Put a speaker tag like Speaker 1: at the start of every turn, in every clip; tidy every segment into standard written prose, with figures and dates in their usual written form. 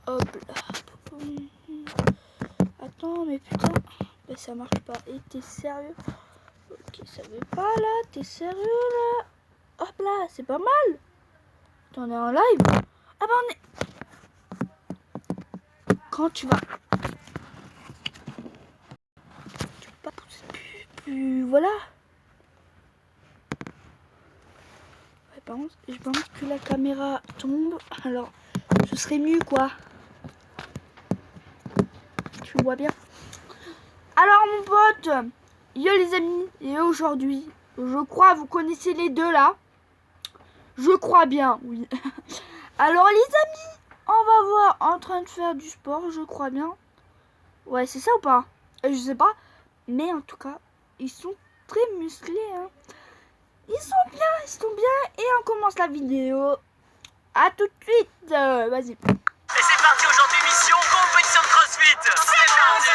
Speaker 1: Hop là. Attends, mais putain. Ben, ça marche pas. Et t'es sérieux? Ok, ça veut pas là. T'es sérieux là? Hop là, c'est pas mal. T'en es en live? Ah bah on est... Quand tu vas... Tu peux pas pousser plus... Voilà. Ouais, par contre, je pense que la caméra tombe. Alors, ce serait mieux quoi. Tu vois bien. Alors mon pote, yo les amis, et aujourd'hui, je crois vous connaissez les deux là. Je crois bien, oui. Alors les amis, on va voir en train de faire du sport, je crois bien. Ouais, c'est ça ou pas? Je sais pas, mais en tout cas, ils sont très musclés. Hein. Ils sont bien, et on commence la vidéo. À tout de suite, vas-y.
Speaker 2: Et c'est parti aujourd'hui, mission compétition de CrossFit. C'est parti.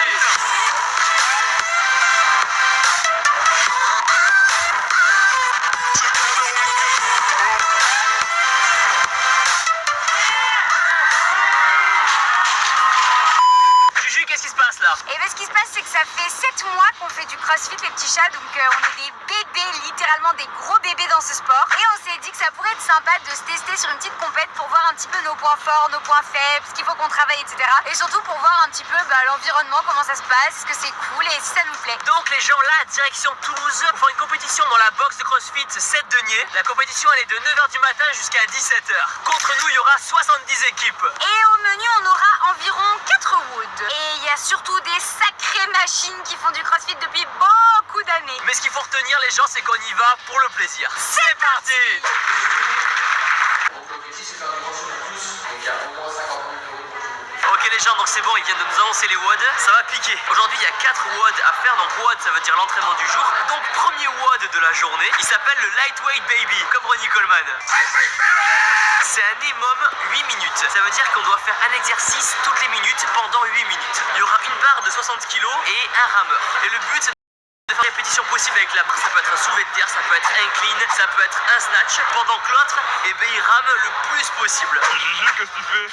Speaker 2: Juju, qu'est-ce qui se passe là?
Speaker 3: Et bien ce qui se passe c'est que ça fait 7 mois qu'on fait du crossfit les petits chats, donc on est des bébés, littéralement des gros bébés dans ce sport. Et on s'est dit que ça pourrait être sympa de se tester sur une petite compète pour voir un petit peu nos points forts, nos points faibles, ce qu'il faut qu'on travaille, etc. Et surtout pour voir un petit peu l'environnement, comment ça se passe, est-ce que c'est cool et si ça nous plaît.
Speaker 2: Donc les gens là, direction Toulouse, pour faire une compétition dans la box de CrossFit 7 deniers. La compétition elle est de 9h du matin jusqu'à 17h. Contre nous il y aura 70 équipes.
Speaker 3: Et au menu on aura environ 4 woods. Et il y a surtout des sacrées machines qui font du crossfit depuis beaucoup d'années.
Speaker 2: Mais ce qu'il faut retenir les gens, c'est qu'on y va pour le plaisir. C'est parti.
Speaker 4: Donc l'objectif c'est faire du grand chose de plus, donc il y a au moins 50 000 euros pour tout le monde.
Speaker 2: Ok les gens, donc c'est bon, ils viennent de nous annoncer les WOD, ça va piquer. Aujourd'hui il y a 4 WOD à faire, donc WOD ça veut dire l'entraînement du jour. Donc premier WOD de la journée, il s'appelle le Lightweight Baby, comme Ronnie Coleman. C'est un minimum 8 minutes, ça veut dire qu'on doit faire un exercice toutes les minutes pendant 8 minutes. Il y aura une barre de 60 kg et un rameur. Et le but c'est de faire des répétitions possibles avec la barre, ça peut être un soulevé de terre, ça peut être un clean, ça peut être un snatch, pendant que l'autre, eh ben, il rame le plus possible.
Speaker 5: Juju, qu'est-ce que tu fais?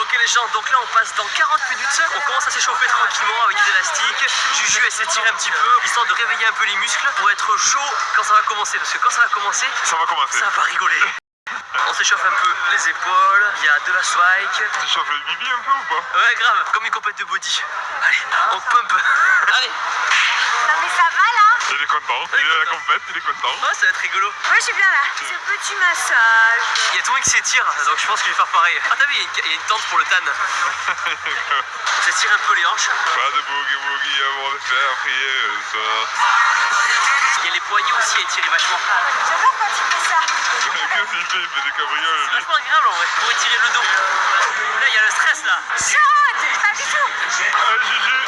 Speaker 2: Ok les gens, donc là on passe dans 40 minutes, on commence à s'échauffer tranquillement avec des élastiques. Juju elle s'étire un petit peu, histoire de réveiller un peu les muscles pour être chaud quand ça va commencer, parce que quand ça va commencer,
Speaker 5: Ça va commencer.
Speaker 2: ça va rigoler. On s'échauffe un peu les épaules, il y a de la spike.
Speaker 5: Tu chauffes le bibi un peu ou pas?
Speaker 2: Ouais grave, comme une compète de body. Allez, on pump. Allez.
Speaker 3: Non mais ça va là?
Speaker 5: Il est content, il est à la compète, il est content.
Speaker 2: Ouais, ça va être rigolo.
Speaker 3: Ouais je suis bien là. Ce petit massage.
Speaker 2: Il y a tout le monde qui s'étire, donc je pense que je vais faire pareil. Ah t'as vu, il y a une tente pour le tan. On s'étire un peu les hanches.
Speaker 5: Pas de boogie woogie avant de faire prier le soir.
Speaker 2: Il y a les poignets aussi à étirer vachement.
Speaker 3: J'adore quand tu fais ça.
Speaker 5: Qu'est-ce qu'il fait? Il fait des cabrioles
Speaker 2: C'est
Speaker 5: lui.
Speaker 2: vachement agréable en vrai, pour étirer le dos. Là il y a le stress là.
Speaker 3: Chaude. Pas du tout.
Speaker 5: Ah Juju.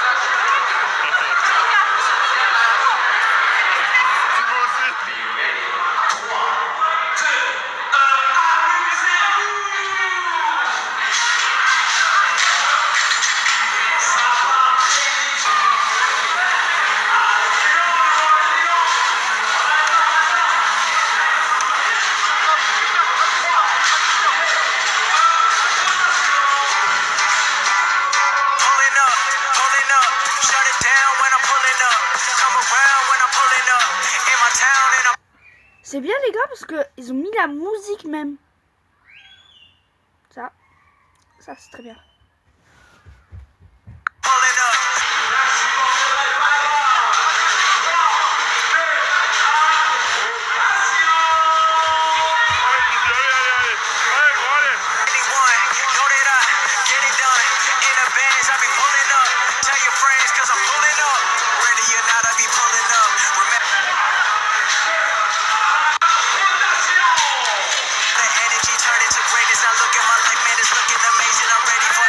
Speaker 5: Tu veux aussi?
Speaker 4: Pulling up, shut it down when I'm pulling up. Come around when I'm pulling up. In my town and I'm
Speaker 1: C'est bien les gars parce que ils ont mis la musique même. Ça c'est très bien.
Speaker 4: pulling up.
Speaker 5: Allez gros, allez.
Speaker 4: Anyone, know that I get it done. In the bands, I be pulling up. Tell your friends, cause I'm pulling up. Ready or not, I be pulling up. Remember the energy turn into greatness. Now look at my life, man, it's looking amazing. I'm ready for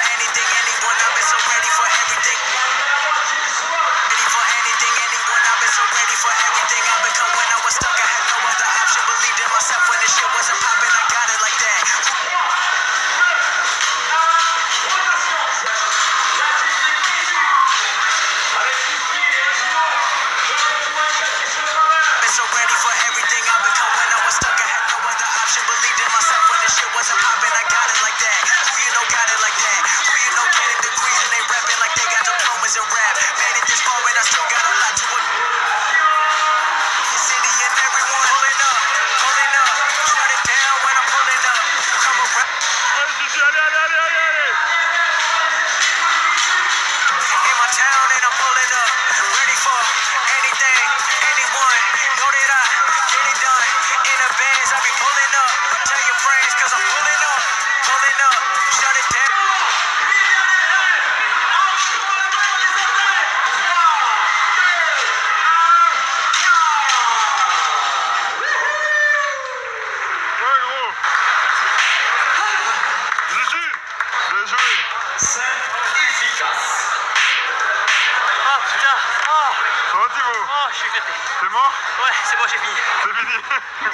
Speaker 5: C'est mort?
Speaker 2: Ouais, c'est bon, j'ai fini.
Speaker 5: C'est fini.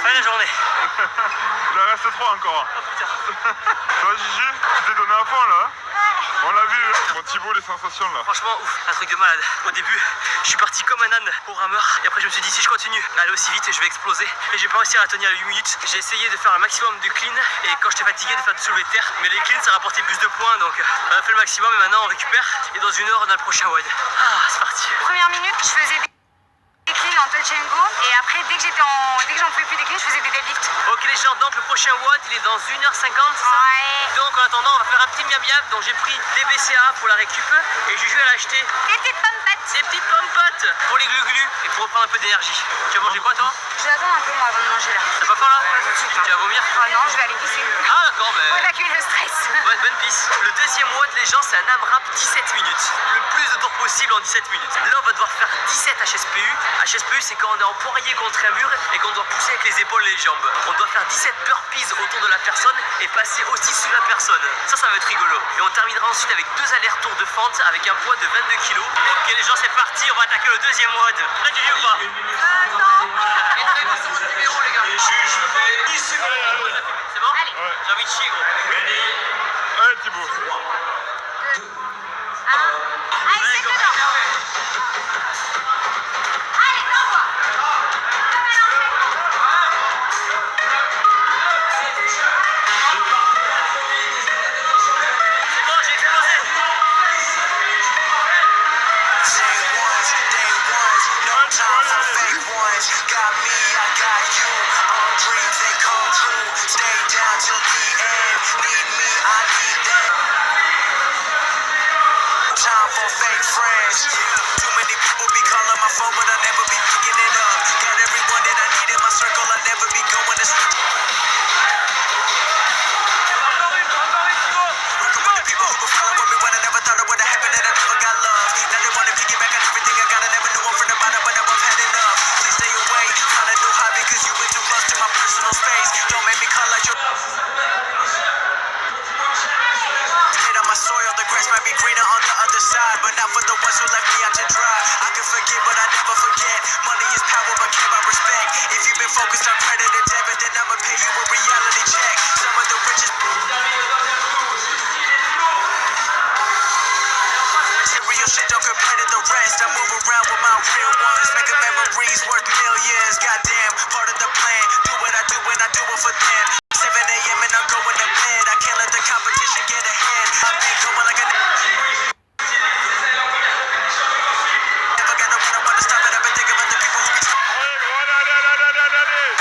Speaker 2: Fin de la journée.
Speaker 5: Il en reste 3 encore.
Speaker 2: Oh putain.
Speaker 5: Ça va Gigi? Tu t'es donné à fond là? On l'a vu. Bon Thibaut, les sensations là.
Speaker 2: Franchement, ouf, un truc de malade. Au début, je suis parti comme un âne au rameur. Et après, je me suis dit, si je continue à aller aussi vite, je vais exploser. Et j'ai pas réussi à tenir les 8 minutes. J'ai essayé de faire un maximum de clean. Et quand j'étais fatigué, de faire du soulevé de terre. Mais les cleans, ça rapportait plus de points. Donc, on a fait le maximum. Et maintenant, on récupère. Et dans 1 heure, on a le prochain WOD. Ah, c'est parti.
Speaker 3: Première minute, je faisais des cleans en touch and go. Et après, dès que j'en pouvais plus des cleans, je faisais des deadlifts.
Speaker 2: Ok les gens, donc le prochain WOD, il est dans 1h50, c'est ça?
Speaker 3: Ouais.
Speaker 2: Donc en attendant, on va faire un petit miam-miam. Donc j'ai pris des BCA pour la récup. Et Juju, elle a acheté
Speaker 3: Des petites pommes pâtes.
Speaker 2: des petites pommes potes pour les glu-glu et pour reprendre un peu d'énergie. Tu vas manger quoi toi?
Speaker 3: Je vais attendre un peu moi avant de manger là.
Speaker 2: T'as pas faim là?
Speaker 3: Pas tout de suite,
Speaker 2: Tu vas vomir?
Speaker 3: Oh non, je vais aller pisser.
Speaker 2: Ah d'accord,
Speaker 3: Pour
Speaker 2: mais...
Speaker 3: évacuer le stress.
Speaker 2: Ouais, bonne pisse. Le deuxième WOD, les gens, c'est un AMRAP 17 minutes. Le plus de tours possible en 17 minutes. Là, on va devoir faire 17 HSPU. HSPU, c'est quand on est en poirier contre un mur et qu'on doit pousser avec les épaules et les jambes. On doit faire 17 burpees autour de la personne et passer aussi sous la personne. Ça va être rigolo. Et on terminera ensuite avec 2 allers-retours de fente avec un poids de 22 kg. Ok, les gens, c'est parti. On va attaquer le deuxième WOD. Là, tu ou pas? C'est bon?
Speaker 3: Allez.
Speaker 2: J'ai envie de chier, gros.
Speaker 5: Allez Thibaut.
Speaker 3: Allez, c'est dedans. Allez, t'envoie.
Speaker 2: C'est bon, j'ai explosé.
Speaker 4: Day ones, no time for fake ones. Got me, I got you. All dreams they come true. Stay down till the end. Need me, I need them. Time for fake friends. Too many people be calling my phone, but I never be picking it up. Got everyone that I need in my circle. I never be going to sleep. Working with the people who before with me when I never thought it would have happened and I never got love. Now they wanna piggyback on everything I got. I never knew I'm from the bottom, but now I've had enough. Please stay away. Find a new hobby, cause you've been too close to my personal space. Don't make me call out your. Hit on my soil, the grass might be greener on the other side, but not for the ones who left me out to dry. I can forget, but I never forget. Money is power, but care about respect. If you've been focused on credit or debit, then I'ma pay you a reality check. Some of the richest. Real shit don't compare to the rest. I move around with my real ones, making memories worth millions. Goddamn, part of the plan. Do what I do when I do it for them. 7 a.m. and I'm going to bed. I can't let the competition get ahead. I've been going like a. Never got no one I wanna stop it. I've been thinking about the people who be
Speaker 5: Allez gros, allez.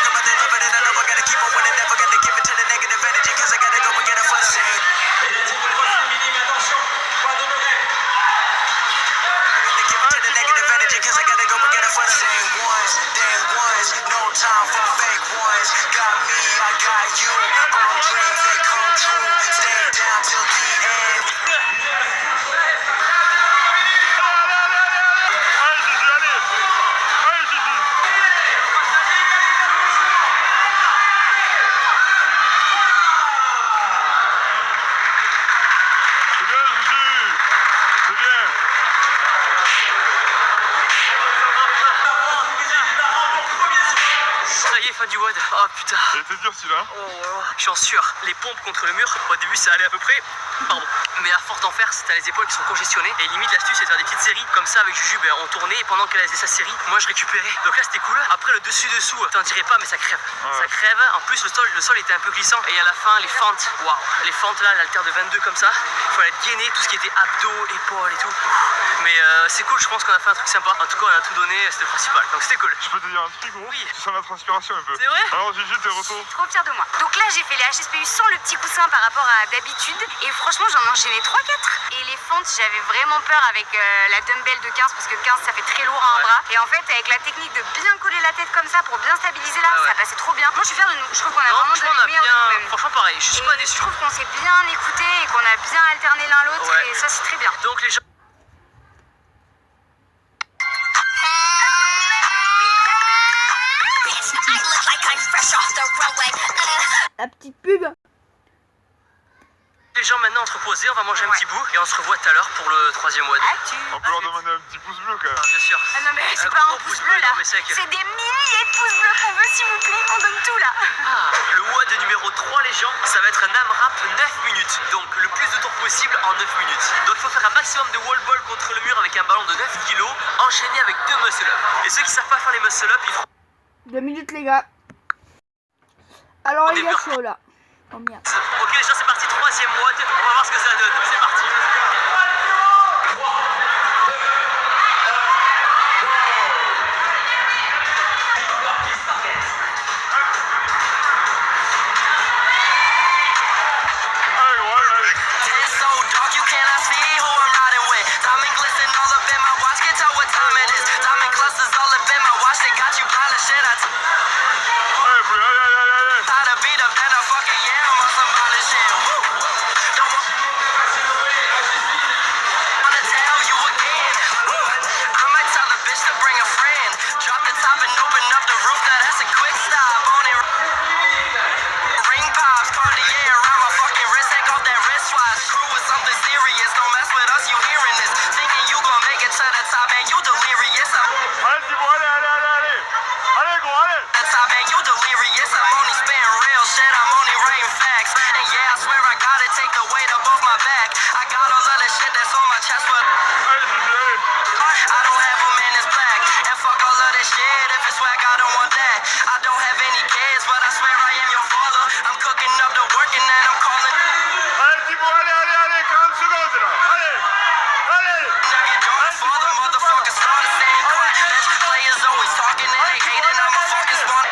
Speaker 4: about they love it and I know I gotta keep on winning. Never gonna give it to the negative energy, cause I gotta go and get it for the. Cause I gotta go and get it for the day ones, no time for fake ones. Got me, I got you. All dreams they come true. Stay down till the end.
Speaker 5: Allez Gigi, allez. Allez Gigi. C'est bien Gigi. C'est bien.
Speaker 2: Ça y est, fin du WOD. Oh putain.
Speaker 5: Il était dur celui-là.
Speaker 2: Oh, je suis en sueur. Les pompes contre le mur, au début ça allait à peu près. Pardon. Mais à force d'en faire, t'as les épaules qui sont congestionnées. Et limite, l'astuce, c'est de faire des petites séries. Comme ça, avec Juju, on tournait. Et pendant qu'elle faisait sa série, moi je récupérais. Donc là, c'était cool. Après, le dessus-dessous, t'en dirais pas, mais ça crève.
Speaker 5: Ouais.
Speaker 2: Ça crève. En plus, le sol était un peu glissant. Et à la fin, les fentes. Waouh. Les fentes là, l'haltère de 22 comme ça. Il fallait être gainé, tout ce qui était abdos, épaules et tout. Mais c'est cool, je pense qu'on a fait un truc sympa. En tout cas, on a tout donné, c'était le principal. Donc c'était cool.
Speaker 5: Je peux te dire un truc gros?
Speaker 2: Oui.
Speaker 5: Tu sens la transpiration un peu.
Speaker 2: C'est vrai?
Speaker 5: Alors Gigi, tes retours?
Speaker 3: Trop fière de moi. Donc là, j'ai fait les HSPU sans le petit coussin par rapport à d'habitude. Et franchement, j'en ai enchaîné 3-4. Et les fentes, j'avais vraiment peur avec la dumbbell de 15 parce que 15, ça fait très lourd à un bras. Et en fait, avec la technique de bien coller la tête comme ça pour bien stabiliser là, ça passait trop bien. Moi, je suis fière de nous. Je trouve qu'on a vraiment donné le meilleur de nous-mêmes.
Speaker 2: Franchement, pareil, je suis pas
Speaker 3: Et
Speaker 2: déçu.
Speaker 3: je trouve qu'on s'est bien écouté et qu'on a bien alterné l'un l'autre.
Speaker 2: Ouais.
Speaker 3: Et ça, c'est très bien.
Speaker 2: Donc les gens.
Speaker 1: La petite pub.
Speaker 2: Les les gens maintenant entre reposer, on va manger un petit bout et on se revoit tout à l'heure pour le 3e WOD.
Speaker 5: On peut leur demander un petit pouce bleu quand même.
Speaker 2: Bien sûr.
Speaker 3: Ah non mais c'est pas
Speaker 2: gros
Speaker 3: un pouce bleu là,
Speaker 2: non, mais sec.
Speaker 3: c'est des milliers de pouces bleus qu'on veut s'il vous plaît, on donne tout là.
Speaker 2: Ah, le WOD numéro 3 les gens, ça va être un AMRAP 9 minutes. Donc le plus de tours possible en 9 minutes. Donc il faut faire un maximum de wall ball contre le mur avec un ballon de 9 kg enchaîné avec 2 muscle up. Et ceux qui savent pas faire les muscle up, ils feront
Speaker 1: 2 minutes les gars. Alors il y a chaud là. Oh merde.
Speaker 2: Ok les gens c'est parti, 3e WOD, on va voir ce que ça donne, c'est parti.
Speaker 5: Allez gros, allez, allez.
Speaker 4: It's so dark, you cannot see who I'm riding with. Diamond glisten all up in my watch, can't tell what time it is. Diamond clusters all up in my watch, they got you blind as shit.
Speaker 5: Allez, poulet, allez, allez, allez, allez.
Speaker 4: Tired of beat up than a fucking yam on some violent shit. Woo. Don't wanna tell you again. Woo. I might tell the bitch to bring a friend. Drop the top and open up the roof, now that's a quick stop on it. Ring pops, Cartier around my fucking wrist, take off that wristwatch. Screw with something serious, don't mess with us, you hearing this. Thinking you gon' make it to the top, man, you delirious.
Speaker 5: Allez Thibaut, allez, allez, allez, allez. Allez gros, allez.
Speaker 4: The top, man, you delirious. I'm only spitting real shit, I'm only writing facts. And yeah, I swear I gotta take the weight up off my back. I got all of the shit that's on my chest, but
Speaker 5: Allez Gigi, allez.
Speaker 4: I don't have a man that's black. And fuck all of this shit, if it's swag, I don't want that. I don't have any kids, but I swear I am your father. I'm cooking up the work and then I'm calling.
Speaker 5: Allez Thibaut, allez, allez, allez. 40 secondes là. Allez. Allez.
Speaker 4: Nugget Jordan, for the motherfuckers started staying quiet. Players always talking and they hating, I'm a fucking spawn.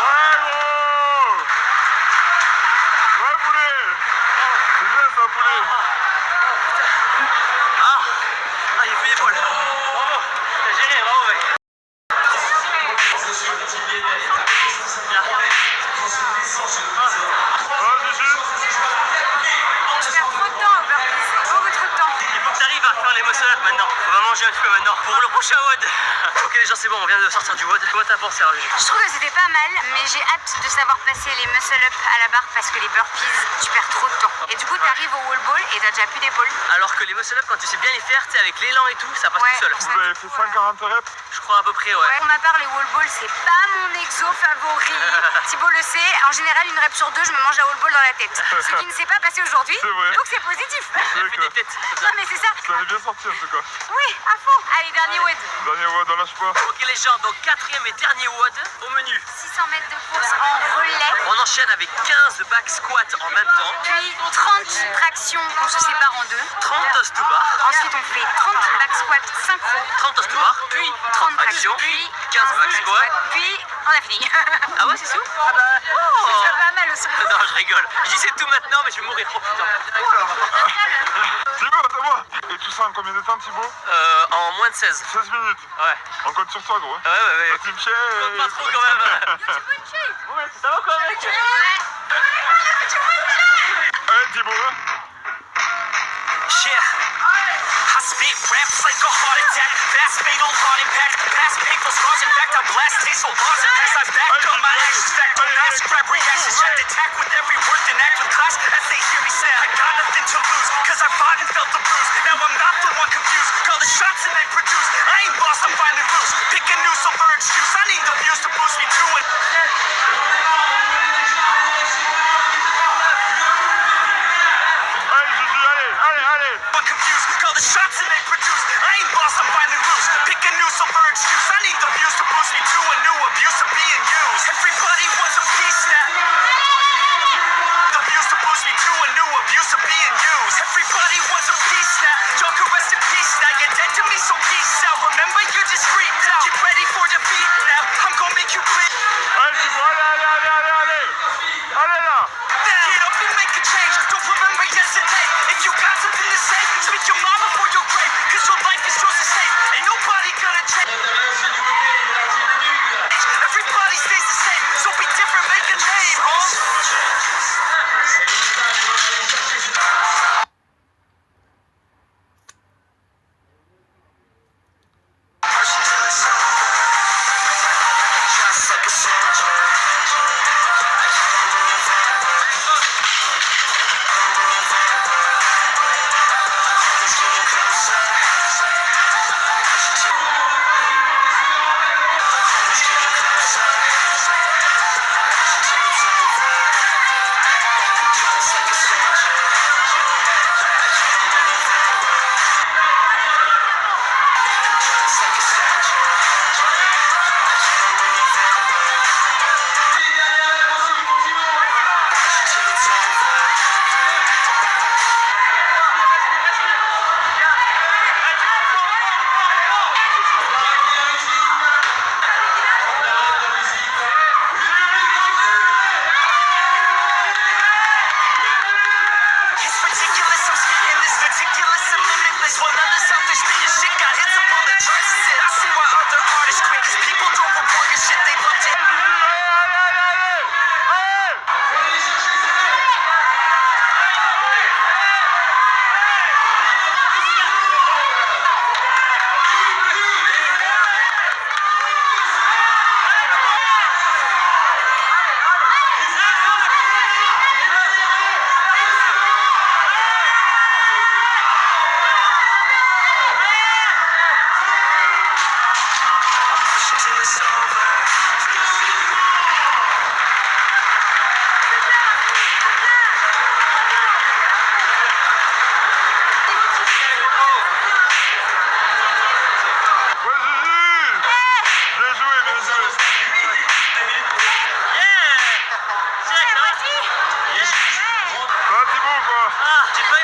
Speaker 5: Ouais gros. Ouais poulet. C'est bien ça poulet.
Speaker 2: Ah, il fait l'épaule. Bravo, t'as géré, bravo mec.
Speaker 5: Ah Gigi.
Speaker 3: Je perds trop de temps au burpees, beaucoup trop de temps.
Speaker 2: Il faut que t'arrives à faire les muscle up maintenant. On va manger un petit peu maintenant pour le prochain WOD. Ok les gens c'est bon, on vient de sortir du WOD. Comment t'as pensé alors Juju?
Speaker 3: Je trouve que c'était pas mal, mais j'ai hâte de savoir passer les muscle up à la barre parce que les burpees, tu perds trop de temps. Et du coup, t'arrives au wall ball et t'as déjà plus d'épaule.
Speaker 2: Alors que les muscle up quand tu sais bien les faire, tu sais avec l'élan et tout, ça passe
Speaker 3: Ouais.
Speaker 2: tout seul.
Speaker 5: Vous avez fait 140 reps.
Speaker 2: Je crois à peu près ouais.
Speaker 3: Ouais, pour ma part, les wall ball, c'est pas mon exo favori. Thibaut le sait, en général, une rep sur 2, je me mange la wall ball dans la tête. Ce qui ne s'est pas passé aujourd'hui,
Speaker 5: C'est vrai.
Speaker 3: donc c'est positif.
Speaker 5: C'est
Speaker 2: Elle fait des têtes.
Speaker 3: Non, mais c'est ça.
Speaker 5: Ça avait bien sorti en tout cas.
Speaker 3: Oui, à fond. Allez, dernier WOD.
Speaker 5: Dernier WOD, lâche pas.
Speaker 2: Ok les gens, donc 4e et dernier WOD au menu.
Speaker 3: 600 mètres de course en relais,
Speaker 2: On enchaîne avec 15 back squats en même temps,
Speaker 3: puis 30 tractions, on se sépare en deux.
Speaker 2: 30 toast to bar,
Speaker 3: Ensuite, on fait 30 back squats synchro,
Speaker 2: 30 toast to bar, puis
Speaker 3: 30
Speaker 2: tractions,
Speaker 3: tractions, puis
Speaker 2: 15 back squats.
Speaker 3: puis on a fini.
Speaker 2: Ah ouais c'est tout? Ah bah
Speaker 3: C'est
Speaker 2: oh.
Speaker 3: déjà pas mal aussi.
Speaker 2: Non je rigole, je dis c'est tout maintenant mais je vais mourir, oh putain.
Speaker 5: Thibaut, c'est moi. Et tout ça en combien de temps Thibaut?
Speaker 2: En moins de 16.
Speaker 5: 16 minutes.
Speaker 2: Ouais.
Speaker 5: On compte sur toi gros.
Speaker 2: Ouais.
Speaker 5: La team chef.
Speaker 2: Compte pas trop quand même. Ouais, ça va quoi mec?
Speaker 5: Allez Thibaut.
Speaker 4: Yeah. I spit raps like a heart attack. Fast fatal heart impact. Past painful scars. In fact, I blast tasteful bars and pass. I back up my action stack. Don't ask, grab reactions. Check attack with every word and act with class as they hear me say I got nothing to lose. Cause I fought and felt the bruise. Now I'm not the one confused. Call the shots and they produce. I ain't lost, I'm finally loose. Pick a new silver excuse. I need the views to boost me to it.
Speaker 5: Allez Gigi, allez, allez, allez.
Speaker 4: I'm confused, call the shots and they produce. I ain't lost, I'm finally loose. Pick a new silver excuse. I need the views to boost me to a new abuse of being used. Everybody wants a piece now.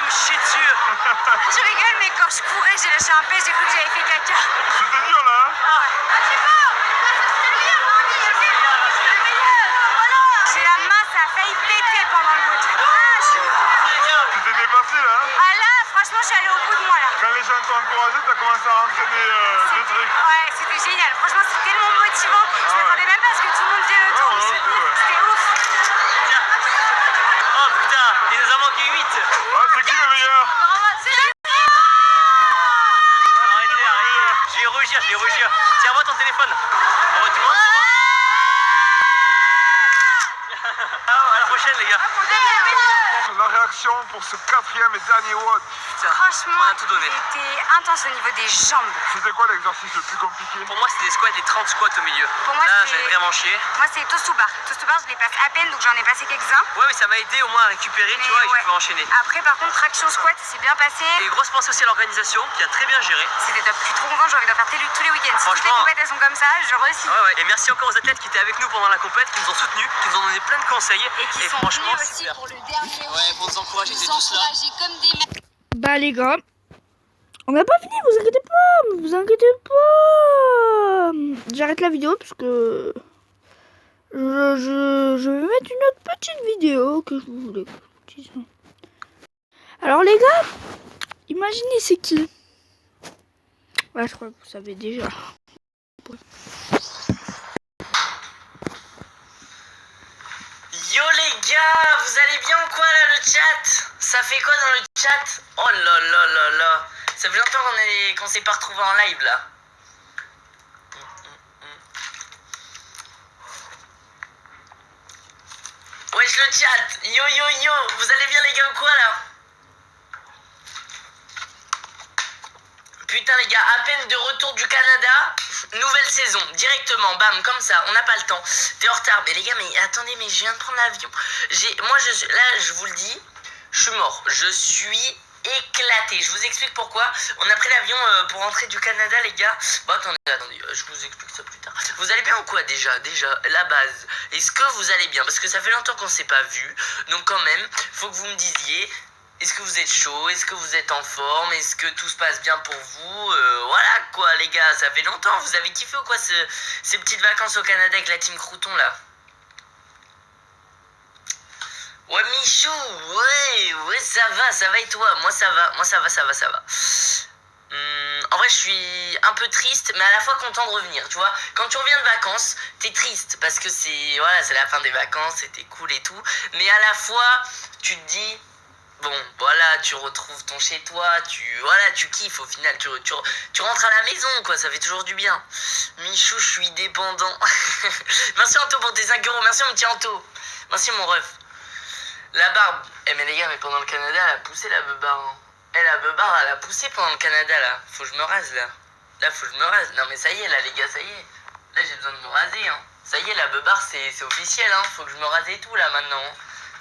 Speaker 2: me chier dessus.
Speaker 3: Je rigole, mais quand je courais, j'ai lâché un pet, j'ai cru que j'avais fait caca.
Speaker 5: C'était dur là, hein?
Speaker 3: J'ai la main, ça a failli péter pendant le moto.
Speaker 5: Tu t'es dépassé là, hein?
Speaker 3: Ah là, franchement, je suis allée au bout de moi là.
Speaker 5: Quand les gens t'ont encouragé, t'as commencé à entraîner des trucs.
Speaker 3: Ouais, c'était génial. Franchement, c'est tellement motivant. Je m'attendais même pas à ce que tout le monde vienne autour
Speaker 5: Ouais,
Speaker 3: me
Speaker 5: moi non
Speaker 3: soutenir.
Speaker 5: plus, ouais.
Speaker 3: C'était ouf.
Speaker 2: Tiens. Oh putain, il nous en manquait 8.
Speaker 5: Ah, c'est qui le meilleur?
Speaker 2: Arrêtez. Je vais rougir. Tiens, envoie ton téléphone. Envoie tout le monde. À la prochaine, les gars.
Speaker 5: La réaction pour ce 4e et dernier WOD.
Speaker 2: Putain,
Speaker 3: Franchement,
Speaker 2: on a tout donné.
Speaker 3: il était intense au niveau des jambes.
Speaker 5: C'était quoi l'exercice le plus compliqué?
Speaker 2: Pour moi, c'était des squats, des 30 squats au milieu.
Speaker 3: Pour moi,
Speaker 2: Là,
Speaker 3: c'est-
Speaker 2: j'avais vraiment chié.
Speaker 3: Moi, c'est toast to bar. Toast to bar, je les passe à peine, donc j'en ai passé quelques-uns.
Speaker 2: Ouais, mais ça m'a aidé au moins à récupérer, tu
Speaker 3: Mais
Speaker 2: vois, et
Speaker 3: ouais.
Speaker 2: je pouvais enchaîner.
Speaker 3: Après, par contre, traction squat, c'est bien passé.
Speaker 2: Et grosse pensée aussi à l'organisation, qui a très bien géré.
Speaker 3: C'était top. Je suis trop contente, j'ai envie d'en faire tous les week-ends. Si toutes les
Speaker 2: Franchement-
Speaker 3: compétitions sont comme ça, je réussis.
Speaker 2: Ouais. Et merci encore aux athlètes qui étaient avec nous pendant la compète, qui nous ont soutenus, qui nous ont donné plein de conseils.
Speaker 3: Et qui sont
Speaker 2: franchement,
Speaker 3: venus aussi
Speaker 2: super.
Speaker 3: pour le dernier.
Speaker 2: Ouais, pour nous encourager, c'est
Speaker 3: Nous
Speaker 2: tous là.
Speaker 3: encourager comme des mecs.
Speaker 1: Bah les gars, on n'a pas fini, vous inquiétez pas. J'arrête la vidéo parce que je vais mettre une autre petite vidéo que je voulais que je vous dise. Alors les gars, imaginez c'est qui? Ouais, je crois que vous savez déjà.
Speaker 2: Yo les gars, vous allez bien ou quoi là le chat? Ça fait quoi dans le chat? Oh là là là là. Ça fait longtemps qu'on s'est pas retrouvés en live là. Wesh le chat, yo yo yo, vous allez bien les gars ou quoi là? Putain les gars, à peine de retour du Canada, nouvelle saison, directement, bam, comme ça, on n'a pas le temps. T'es en retard, mais les gars, mais attendez, mais je viens de prendre l'avion. Là, je vous le dis, je suis mort, je suis éclaté. Je vous explique pourquoi. On a pris l'avion pour rentrer du Canada, les gars. Bon, attendez, je vous explique ça plus tard. Vous allez bien ou quoi déjà, la base. Est-ce que vous allez bien? Parce que ça fait longtemps qu'on s'est pas vu, donc quand même, faut que vous me disiez. Est-ce que vous êtes chaud? Est-ce que vous êtes en forme? Est-ce que tout se passe bien pour vous? Voilà quoi les gars, ça fait longtemps. Vous avez kiffé ou quoi ces petites vacances au Canada avec la team Crouton là? Ouais Michou, ouais ça va et toi? Moi ça va. En vrai je suis un peu triste mais à la fois content de revenir, tu vois. Quand tu reviens de vacances, t'es triste parce que c'est la fin des vacances, c'était cool et tout. Mais à la fois, tu te dis... Bon, voilà, tu retrouves ton chez-toi, tu kiffes au final, tu rentres à la maison, quoi, ça fait toujours du bien. Michou, je suis dépendant. Merci Anto pour tes 5 €, merci mon petit Anto. Merci mon ref. La barbe. Mais les gars, mais pendant le Canada, elle a poussé la beubare. Hein. La beubare, elle a poussé pendant le Canada, là. Faut que je me rase, là. Là, faut que je me rase. Non, mais ça y est, là, les gars, ça y est. Là, j'ai besoin de me raser, hein. Ça y est, la beubare, c'est officiel, hein. Faut que je me rase et tout, là, maintenant. Hein.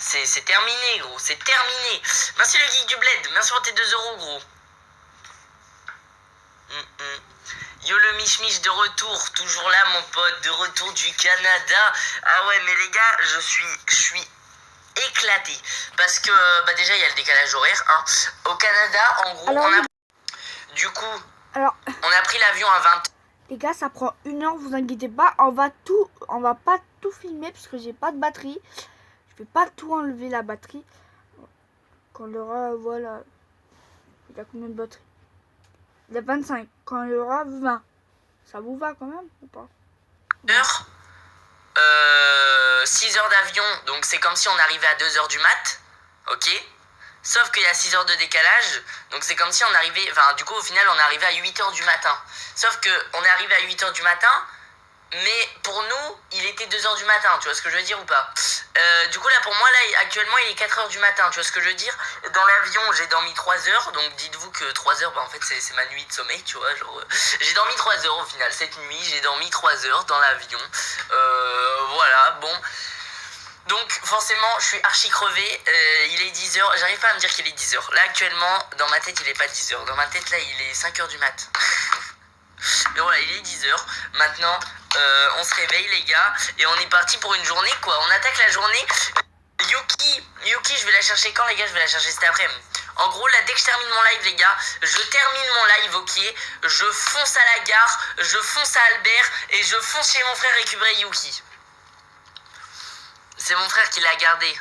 Speaker 2: C'est terminé, gros, c'est terminé. Merci le geek du bled, merci pour tes 2 €, gros. Yo le mich de retour, toujours là mon pote, de retour du Canada. Ah ouais, mais les gars, je suis éclaté. Parce que, déjà, il y a le décalage horaire, hein. Au Canada, en gros,
Speaker 1: Alors,
Speaker 2: du coup,
Speaker 1: Alors,
Speaker 2: on a pris l'avion à 20h.
Speaker 1: les gars, ça prend 1 heure, vous inquiétez pas. On va pas tout filmer parce que j'ai pas de batterie. Je vais pas tout enlever la batterie. Quand il y aura, voilà. Il y a combien de batterie? Il y a 25. Quand il y aura 20. Ça vous va quand même ou pas?
Speaker 2: 6 heures d'avion, donc c'est comme si on arrivait à 2 h du mat. Ok? Sauf qu'il y a 6 heures de décalage, donc c'est comme si on arrivait... Enfin, du coup, au final, on est arrivé à 8 h du matin. Sauf qu'on est arrivé à 8 h du matin, mais pour nous, il était 2 h du matin, tu vois ce que je veux dire ou pas? Du coup, là, pour moi, là, actuellement, il est 4 h du matin, tu vois ce que je veux dire? Dans l'avion, j'ai dormi 3 heures, donc dites-vous que 3 heures, en fait, c'est ma nuit de sommeil, tu vois, genre... j'ai dormi 3 heures, au final, cette nuit, j'ai dormi 3 heures dans l'avion. Voilà, bon... Donc forcément je suis archi crevé, il est 10 h, j'arrive pas à me dire qu'il est 10 h. Là actuellement dans ma tête il est pas 10 h, dans ma tête là il est 5 h du mat. Mais voilà, il est 10 h, maintenant on se réveille les gars et on est parti pour une journée quoi, on attaque la journée. Yuki, je vais la chercher quand les gars? Je vais la chercher cet après-midi. En gros, là, dès que je termine mon live, les gars, je termine mon live, ok. Je fonce à la gare, je fonce à Albert et je fonce chez mon frère récupérer Yuki. C'est mon frère qui l'a gardé.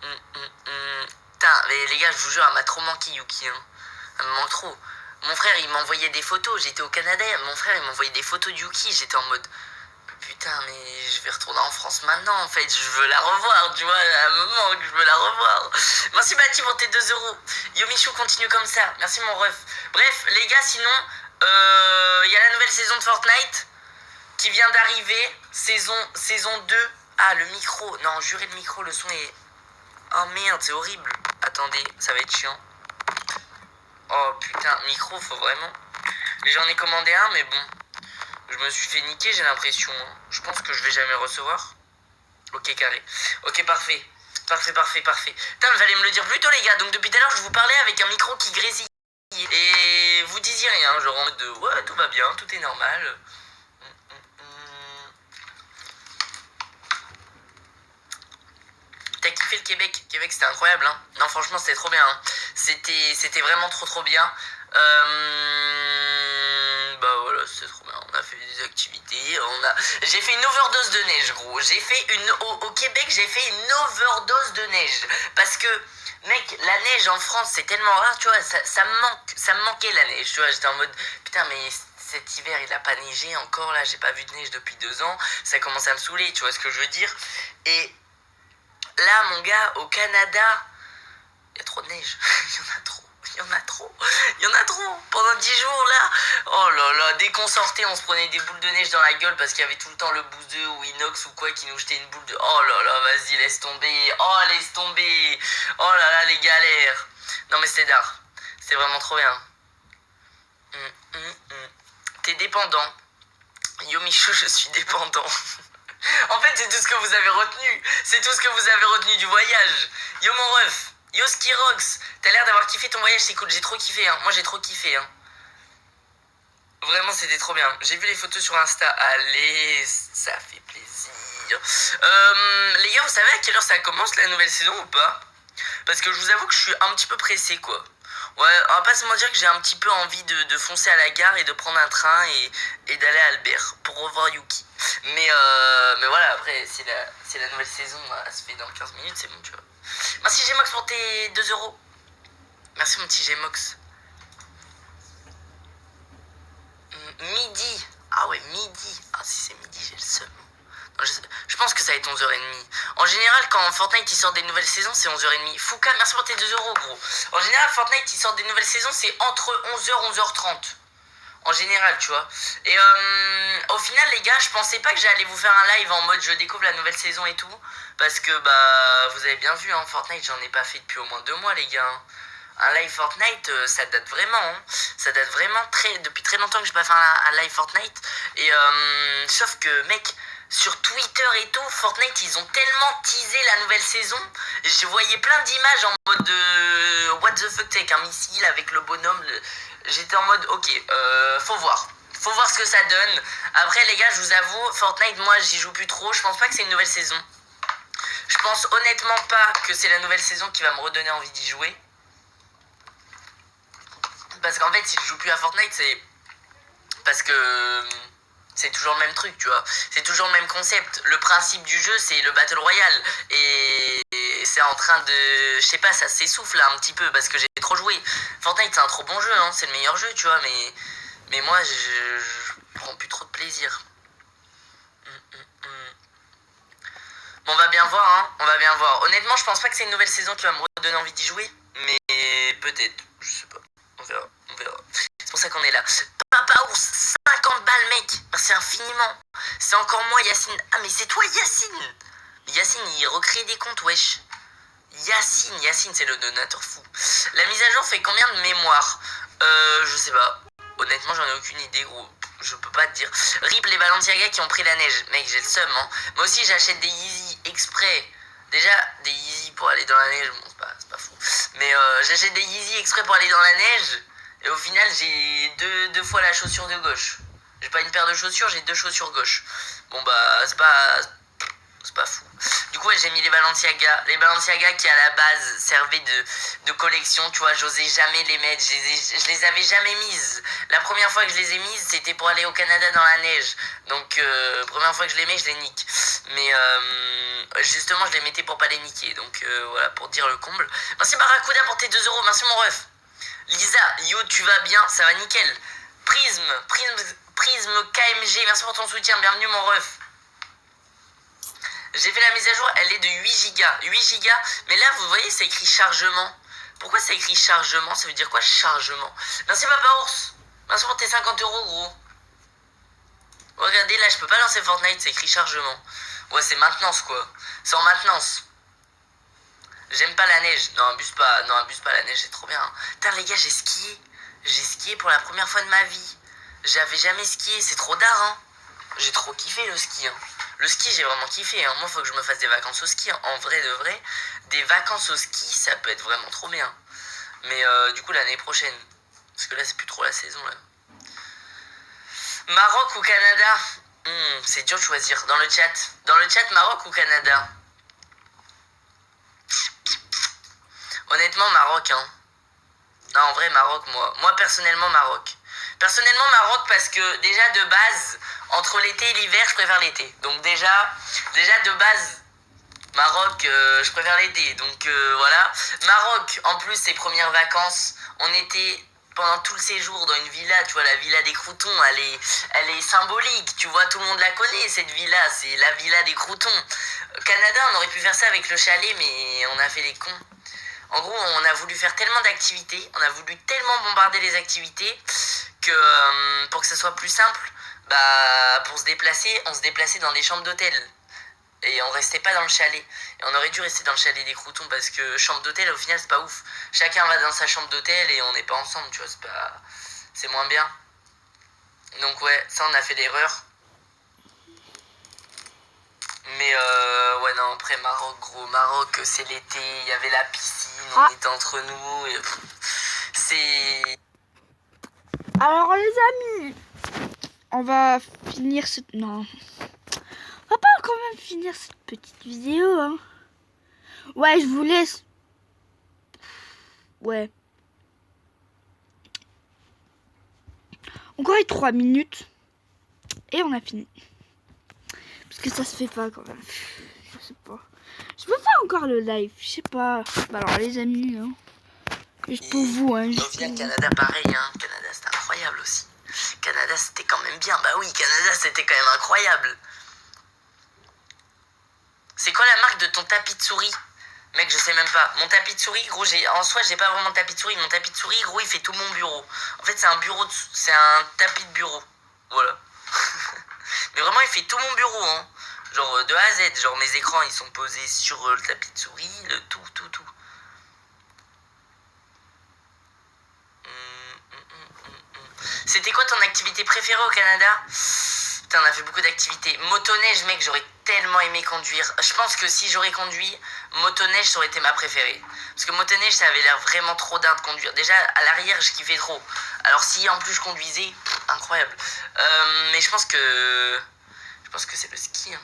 Speaker 2: Putain, mais les gars, je vous jure, elle m'a trop manqué, Yuki. Hein. Elle me manque trop. Mon frère, il m'envoyait des photos. J'étais au Canada, mon frère, il m'envoyait des photos de Yuki. J'étais en mode... Putain, mais je vais retourner en France maintenant, en fait. Je veux la revoir, tu vois. Elle me manque, je veux la revoir. Merci, Bati, pour tes 2 €. Yo, Michou, continue comme ça. Merci, mon ref. Bref, les gars, sinon, il y a la nouvelle saison de Fortnite qui vient d'arriver. Saison 2. Ah, le micro. Non, jurez, le micro, le son est... Oh, merde, c'est horrible. Attendez, ça va être chiant. Oh, putain, micro, faut vraiment... J'en ai commandé un, mais bon... Je me suis fait niquer, j'ai l'impression. Hein. Je pense que je vais jamais recevoir. Ok, carré. Ok, parfait. Parfait. Putain, mais fallait me le dire plus tôt, les gars. Donc, depuis tout à l'heure, je vous parlais avec un micro qui grésille. Et vous disiez rien. Genre en mode de... Ouais, tout va bien, tout est normal. T'as kiffé le Québec? Québec, c'était incroyable, hein. Non, franchement, c'était trop bien. Hein. C'était vraiment trop bien. Bah voilà, c'était trop bien. On a fait des activités. J'ai fait une overdose de neige, gros. Au Québec, j'ai fait une overdose de neige. Parce que, mec, la neige en France, c'est tellement rare, tu vois. Ça me manquait la neige, tu vois. J'étais en mode, putain, mais cet hiver, il a pas neigé encore, là. J'ai pas vu de neige depuis 2 ans. Ça commence à me saouler, tu vois ce que je veux dire. Et là, mon gars, au Canada, il y a trop de neige. Il y en a trop. Pendant 10 jours, là. Oh là là, dès qu'on sortait, on se prenait des boules de neige dans la gueule parce qu'il y avait tout le temps le bouseux ou Inox ou quoi qui nous jetait une boule de... Oh là là, vas-y, laisse tomber. Oh là là, les galères. Non, mais c'était d'art. C'était vraiment trop bien. T'es dépendant. Yo, Michou, je suis dépendant. En fait, c'est tout ce que vous avez retenu. C'est tout ce que vous avez retenu du voyage. Yo, mon ref. Yo, Skirox, t'as l'air d'avoir kiffé ton voyage, c'est cool. J'ai trop kiffé, hein. Moi, j'ai trop kiffé, hein. Vraiment, c'était trop bien. J'ai vu les photos sur Insta. Allez, ça fait plaisir. Les gars, vous savez à quelle heure ça commence, la nouvelle saison, ou pas? Parce que je vous avoue que je suis un petit peu pressé, quoi. Ouais, on va pas se mentir que j'ai un petit peu envie de foncer à la gare et de prendre un train et d'aller à Albert pour revoir Yuki. Mais voilà, après, c'est la nouvelle saison, elle se fait dans 15 minutes, c'est bon, tu vois. Merci Gmox pour tes 2 €. Merci mon petit Gmox. Midi. Ah ouais, midi. Ah si c'est midi, j'ai le seum. Non, je pense que ça va être 11h30. En général, quand Fortnite il sort des nouvelles saisons, c'est 11h30. Fouca, merci pour tes 2 €, gros. En général, Fortnite il sort des nouvelles saisons, c'est entre 11h et 11h30. En général, tu vois. Et au final, les gars, je pensais pas que j'allais vous faire un live en mode je découvre la nouvelle saison et tout. Parce que, bah, vous avez bien vu, hein, Fortnite, j'en ai pas fait depuis au moins 2 mois, les gars. Hein. Un live Fortnite, ça date vraiment. Hein. Ça date vraiment depuis très longtemps que j'ai pas fait un live Fortnite. Et sauf que, mec, sur Twitter et tout, Fortnite, ils ont tellement teasé la nouvelle saison. Je voyais plein d'images en mode de what the fuck, avec un missile, avec le bonhomme. J'étais en mode, ok, faut voir. Faut voir ce que ça donne. Après, les gars, je vous avoue, Fortnite, moi, j'y joue plus trop. Je pense pas que c'est une nouvelle saison. Je pense honnêtement pas que c'est la nouvelle saison qui va me redonner envie d'y jouer. Parce qu'en fait, si je joue plus à Fortnite, c'est parce que c'est toujours le même truc, tu vois. C'est toujours le même concept. Le principe du jeu, c'est le Battle Royale. Et c'est en train de... Je sais pas, ça s'essouffle là un petit peu parce que j'ai trop joué. Fortnite, c'est un trop bon jeu, hein. C'est le meilleur jeu, tu vois. Mais moi, je prends plus trop de plaisir. Bon, on va bien voir, hein. On va bien voir. Honnêtement, je pense pas que c'est une nouvelle saison qui va me redonner envie d'y jouer. Mais peut-être, je sais pas. On verra. C'est pour ça qu'on est là. Papa Ours, 50 balles, mec. Merci infiniment. C'est encore moi, Yacine. Ah, mais c'est toi, Yacine. Yacine, il recrée des comptes, wesh. Yacine, c'est le donateur fou. La mise à jour fait combien de mémoire? Je sais pas. Honnêtement, j'en ai aucune idée, gros. Je peux pas te dire. RIP les Balenciaga qui ont pris la neige. Mec, j'ai le seum, hein. Moi aussi, j'achète des Yeezy exprès. Déjà, des Yeezy pour aller dans la neige. Bon, c'est pas fou. Mais j'achète des Yeezy exprès pour aller dans la neige. Et au final, j'ai deux fois la chaussure de gauche. J'ai pas une paire de chaussures, j'ai 2 chaussures gauche. Bon, bah, c'est pas... C'est pas fou. Du coup, ouais, j'ai mis les Balenciaga. Les Balenciaga qui, à la base, servaient de collection. Tu vois, j'osais jamais les mettre. Je les avais jamais mises. La première fois que je les ai mises, c'était pour aller au Canada dans la neige. Donc, première fois que je les mets, je les nique. Mais, justement, je les mettais pour pas les niquer. Donc, voilà, pour dire le comble. Merci Barracuda pour tes 2 euros. Merci mon ref. Lisa, yo, tu vas bien? Ça va nickel. Prisme KMG. Merci pour ton soutien. Bienvenue mon ref. J'ai fait la mise à jour, elle est de 8 Go. 8 Go, mais là vous voyez c'est écrit chargement. Pourquoi c'est écrit chargement? Ça veut dire quoi chargement? Merci Papa Ours. Merci pour tes 50 euros gros. Regardez là je peux pas lancer Fortnite, c'est écrit chargement. Ouais c'est maintenance quoi. C'est en maintenance. J'aime pas la neige. Non abuse pas la neige, c'est trop bien. Putain les gars j'ai skié. J'ai skié pour la première fois de ma vie. J'avais jamais skié, c'est trop d'art hein. J'ai trop kiffé le ski hein. Le ski, j'ai vraiment kiffé. Hein. Moi, il faut que je me fasse des vacances au ski. En vrai de vrai, des vacances au ski, ça peut être vraiment trop bien. Mais du coup, l'année prochaine. Parce que là, c'est plus trop la saison. Là. Maroc ou Canada? C'est dur de choisir. Dans le chat, Maroc ou Canada? Honnêtement, Maroc. Hein. Non, en vrai, Maroc, moi. Moi, personnellement, Maroc. Personnellement, Maroc, parce que déjà, de base... Entre l'été et l'hiver, je préfère l'été. Donc déjà de base, Maroc, je préfère l'été. Donc voilà. Maroc, en plus, ses premières vacances, on était pendant tout le séjour dans une villa. Tu vois, la villa des Croutons, elle est symbolique. Tu vois, tout le monde la connaît, cette villa. C'est la villa des Croutons. Canada, on aurait pu faire ça avec le chalet, mais on a fait les cons. En gros, on a voulu faire tellement d'activités, on a voulu tellement bombarder les activités que pour que ça soit plus simple, bah pour se déplacer, on se déplaçait dans des chambres d'hôtel. Et on restait pas dans le chalet. Et on aurait dû rester dans le chalet des Croutons parce que chambre d'hôtel, au final, c'est pas ouf. Chacun va dans sa chambre d'hôtel et on n'est pas ensemble, tu vois, c'est moins bien. Donc ouais, ça on a fait l'erreur. Mais ouais non, après Maroc, gros, Maroc, c'est l'été, il y avait la piscine, on était entre nous, et c'est...
Speaker 1: Alors les amis, on va finir cette... Non, on va pas quand même finir cette petite vidéo, hein. Ouais, je vous laisse... Ouais. Encore 3 minutes. Et on a fini. Parce que ça se fait pas quand même. Je sais pas. Je peux faire encore le live. Je sais pas. Bah alors les amis, hein. Juste pour vous, hein.
Speaker 2: Au final, Canada, pareil, hein. Canada, c'était incroyable aussi. Canada, c'était quand même bien. Bah oui, Canada, c'était quand même incroyable. C'est quoi la marque de ton tapis de souris? Mec, je sais même pas. Mon tapis de souris, gros, en soi, j'ai pas vraiment de tapis de souris. Mon tapis de souris, gros, il fait tout mon bureau. En fait, c'est un bureau, c'est un tapis de bureau. Voilà. Mais vraiment, il fait tout mon bureau, hein. Genre de A à Z. Genre mes écrans, ils sont posés sur le tapis de souris, le tout. C'était quoi ton activité préférée au Canada? Putain, on a fait beaucoup d'activités. Motoneige, mec, j'aurais tellement aimé conduire. Je pense que si j'aurais conduit, motoneige, ça aurait été ma préférée. Parce que motoneige, ça avait l'air vraiment trop dingue de conduire. Déjà, à l'arrière, je kiffais trop. Alors si en plus je conduisais, incroyable. Mais je pense que c'est le ski, hein.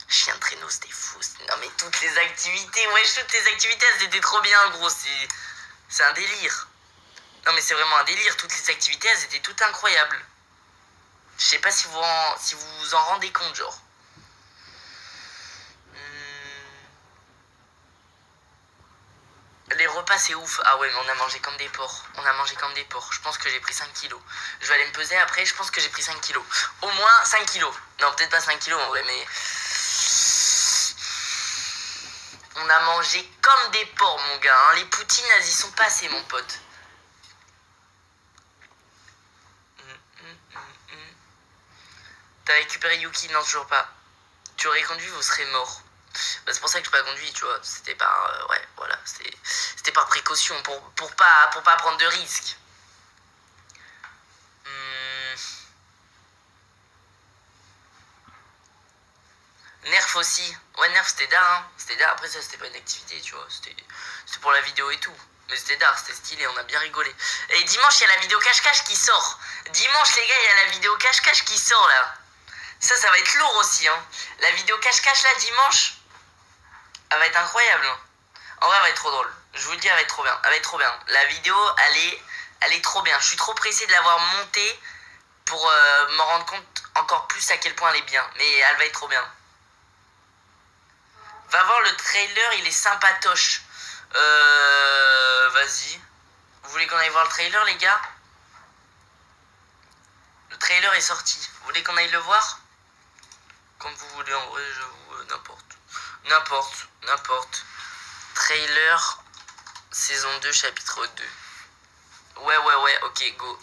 Speaker 2: Chien de traîneau, c'était fou. Non mais toutes les activités, toutes les activités, elles étaient trop bien, gros. C'est un délire. Non mais c'est vraiment un délire. Toutes les activités, elles étaient toutes incroyables. Je sais pas si vous vous en rendez compte, genre. Les repas, c'est ouf. Ah ouais, mais on a mangé comme des porcs. Je pense que j'ai pris 5 kilos. Je vais aller me peser après, je pense que j'ai pris 5 kilos. Au moins 5 kilos. Non, peut-être pas 5 kilos en vrai, mais... On a mangé comme des porcs, mon gars. Hein. Les poutines, elles y sont passées, mon pote. T'as récupéré Yuki? Non, toujours pas. Tu aurais conduit, vous serez mort. Bah, c'est pour ça que je n'ai pas conduit, tu vois. C'était par... ouais, voilà. C'était par précaution, pour pas prendre de risques. Nerf aussi. Ouais, Nerf, c'était d'art, hein. C'était d'art. Après ça, c'était pas une activité, tu vois. C'était pour la vidéo et tout. Mais c'était d'art, c'était stylé, on a bien rigolé. Et dimanche, il y a la vidéo cache-cache qui sort. Dimanche, les gars, il y a la vidéo cache-cache qui sort, là. Ça va être lourd aussi, hein. La vidéo cache-cache là dimanche, elle va être incroyable. Hein. En vrai, elle va être trop drôle. Je vous le dis, elle va être trop bien. Elle va être trop bien. La vidéo, elle est trop bien. Je suis trop pressé de l'avoir montée pour me rendre compte encore plus à quel point elle est bien. Mais elle va être trop bien. Va voir le trailer, il est sympatoche. Vas-y. Vous voulez qu'on aille voir le trailer, les gars? Le trailer est sorti. Vous voulez qu'on aille le voir? Comme vous voulez, en vrai, j'avoue, n'importe. Trailer, saison 2, chapitre 2. Ouais, ok, go.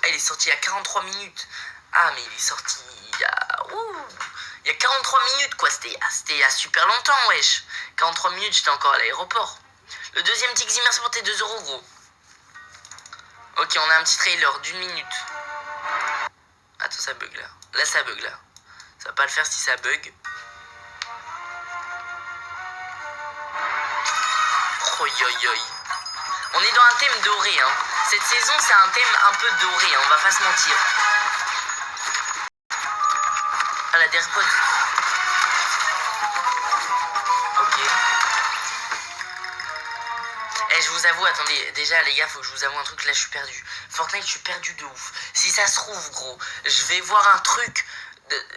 Speaker 2: Elle est sortie il y a 43 minutes. Ah, mais il est sorti il y a... il y a 43 minutes, quoi. C'était il y a super longtemps, wesh. 43 minutes, j'étais encore à l'aéroport. Le deuxième Tixi, merci pour tes 2 euros, gros. Ok, on a un petit trailer d'1 minute. Attends, ça bug, là. Là, ça bug, là. Ça va pas le faire si ça bug. On est dans un thème doré, hein. Cette saison, c'est un thème un peu doré, hein. On va pas se mentir. Ah, la AirPods. Ok. Je vous avoue, attendez, déjà les gars, faut que je vous avoue un truc, là je suis perdu. Fortnite, je suis perdu de ouf. Si ça se trouve, gros, je vais voir un truc...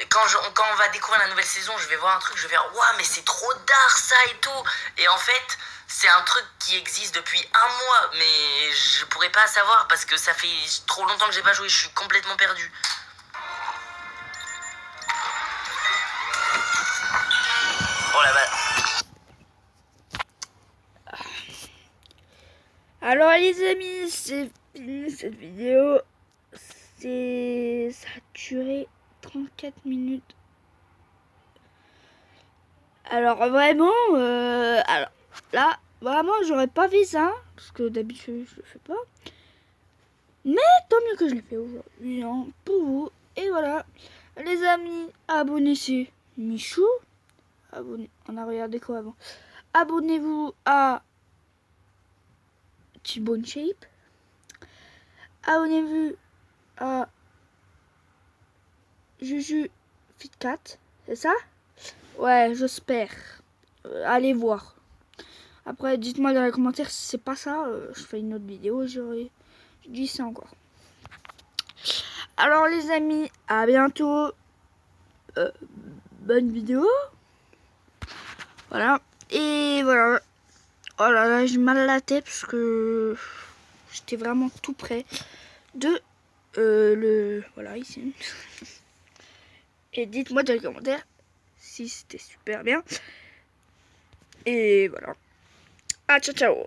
Speaker 2: Quand on va découvrir la nouvelle saison, je vais voir un truc, je vais faire ouah, mais c'est trop dark ça et tout. Et en fait, c'est un truc qui existe depuis un mois, mais je pourrais pas savoir parce que ça fait trop longtemps que j'ai pas joué, je suis complètement perdu. Oh la balle.
Speaker 1: Alors les amis, c'est fini cette vidéo. Ça a duré 34 minutes. Alors vraiment, alors là, vraiment, j'aurais pas fait ça. Parce que d'habitude, je le fais pas. Mais tant mieux que je l'ai fait aujourd'hui, hein, pour vous. Et voilà, les amis, abonnez-vous. Michou. On a regardé quoi avant? Abonnez-vous à T-Bone Shape. Abonnez-vous à Juju Fitcat, c'est ça? Ouais, j'espère. Allez voir. Après, dites-moi dans les commentaires si c'est pas ça. Je fais une autre vidéo, je dis ça encore. Alors les amis, à bientôt. Bonne vidéo. Voilà. Et voilà. Oh là là, j'ai mal à la tête parce que j'étais vraiment tout près de voilà, ici. Et dites-moi dans les commentaires si c'était super bien. Et voilà. Ah, ciao, ciao.